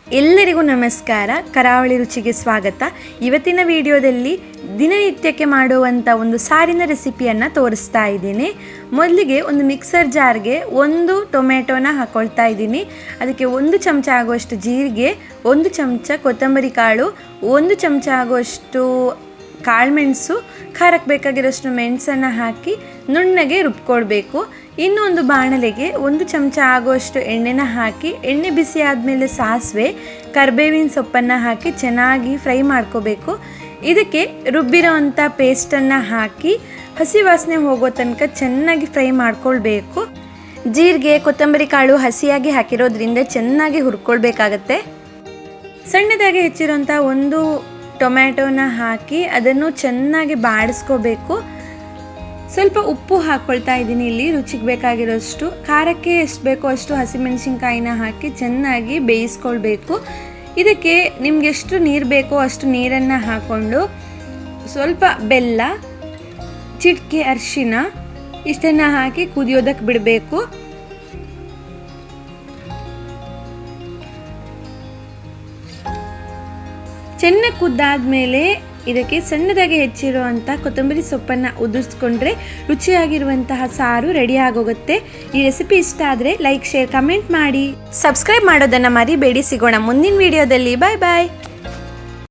ಎಲ್ಲರಿಗೂ ನಮಸ್ಕಾರ. ಕರಾವಳಿ ರುಚಿಗೆ ಸ್ವಾಗತ. ಇವತ್ತಿನ ವಿಡಿಯೋದಲ್ಲಿ ದಿನನಿತ್ಯಕ್ಕೆ ಮಾಡುವಂಥ ಒಂದು ಸಾರಿನ ರೆಸಿಪಿಯನ್ನು ತೋರಿಸ್ತಾ ಇದ್ದೀನಿ. ಮೊದಲಿಗೆ ಒಂದು ಮಿಕ್ಸರ್ ಜಾರ್ಗೆ 1 ಟೊಮೆಟೊನ ಹಾಕ್ಕೊಳ್ತಾ ಇದ್ದೀನಿ. ಅದಕ್ಕೆ 1 ಚಮಚ ಆಗುವಷ್ಟು ಜೀರಿಗೆ, 1 ಚಮಚ ಕೊತ್ತಂಬರಿ ಕಾಳು, 1 ಚಮಚ ಆಗುವಷ್ಟು ಕಾಳುಮೆಣಸು, ಖಾರಕ್ಕೆ ಬೇಕಾಗಿರೋಷ್ಟು ಮೆಣಸನ್ನು ಹಾಕಿ ನುಣ್ಣಗೆ ರುಬ್ಕೊಳ್ಬೇಕು. ಇನ್ನೊಂದು ಬಾಣಲೆಗೆ 1 ಚಮಚ ಆಗುವಷ್ಟು ಎಣ್ಣೆನ ಹಾಕಿ, ಎಣ್ಣೆ ಬಿಸಿ ಆದಮೇಲೆ ಸಾಸಿವೆ, ಕರಿಬೇವಿನ ಸೊಪ್ಪನ್ನು ಹಾಕಿ ಚೆನ್ನಾಗಿ ಫ್ರೈ ಮಾಡ್ಕೋಬೇಕು. ಇದಕ್ಕೆ ರುಬ್ಬಿರೋ ಅಂಥ ಪೇಸ್ಟನ್ನು ಹಾಕಿ ಹಸಿ ವಾಸನೆ ಹೋಗೋ ತನಕ ಚೆನ್ನಾಗಿ ಫ್ರೈ ಮಾಡ್ಕೊಳ್ಬೇಕು. ಜೀರಿಗೆ, ಕೊತ್ತಂಬರಿ ಕಾಳು ಹಸಿಯಾಗಿ ಹಾಕಿರೋದ್ರಿಂದ ಚೆನ್ನಾಗಿ ಹುರ್ಕೊಳ್ಬೇಕಾಗತ್ತೆ. ಸಣ್ಣದಾಗಿ ಹೆಚ್ಚಿರೋಂಥ 1 ಟೊಮ್ಯಾಟೋನ ಹಾಕಿ ಅದನ್ನು ಚೆನ್ನಾಗಿ ಬಾಡಿಸ್ಕೋಬೇಕು. ಸ್ವಲ್ಪ ಉಪ್ಪು ಹಾಕ್ಕೊಳ್ತಾ ಇದ್ದೀನಿ ಇಲ್ಲಿ ರುಚಿಗೆ ಬೇಕಾಗಿರೋಷ್ಟು. ಖಾರಕ್ಕೆ ಎಷ್ಟು ಬೇಕೋ ಅಷ್ಟು ಹಸಿಮೆಣಸಿನ್ಕಾಯಿನ ಹಾಕಿ ಚೆನ್ನಾಗಿ ಬೇಯಿಸ್ಕೊಳ್ಬೇಕು. ಇದಕ್ಕೆ ನಿಮ್ಗೆ ಎಷ್ಟು ನೀರು ಬೇಕೋ ಅಷ್ಟು ನೀರನ್ನು ಹಾಕ್ಕೊಂಡು ಸ್ವಲ್ಪ ಬೆಲ್ಲ, ಚಿಟಿಕೆ ಅರಿಶಿನ ಇಷ್ಟನ್ನು ಹಾಕಿ ಕುದಿಯೋದಕ್ಕೆ ಬಿಡಬೇಕು. ಚೆನ್ನಾಗಿ ಕುದ್ದಾದ್ಮೇಲೆ ಇದಕ್ಕೆ ಸಣ್ಣದಾಗಿ ಹೆಚ್ಚಿರುವಂಥ ಕೊತ್ತಂಬರಿ ಸೊಪ್ಪನ್ನು ಉದುರಿಸ್ಕೊಂಡ್ರೆ ರುಚಿಯಾಗಿರುವಂತಹ ಸಾರು ರೆಡಿ ಆಗೋಗುತ್ತೆ. ಈ ರೆಸಿಪಿ ಇಷ್ಟ ಆದರೆ ಲೈಕ್, ಶೇರ್, ಕಮೆಂಟ್ ಮಾಡಿ. ಸಬ್ಸ್ಕ್ರೈಬ್ ಮಾಡೋದನ್ನು ಮರಿಬೇಡಿ. ಸಿಗೋಣ ಮುಂದಿನ ವಿಡಿಯೋದಲ್ಲಿ. ಬಾಯ್ ಬಾಯ್.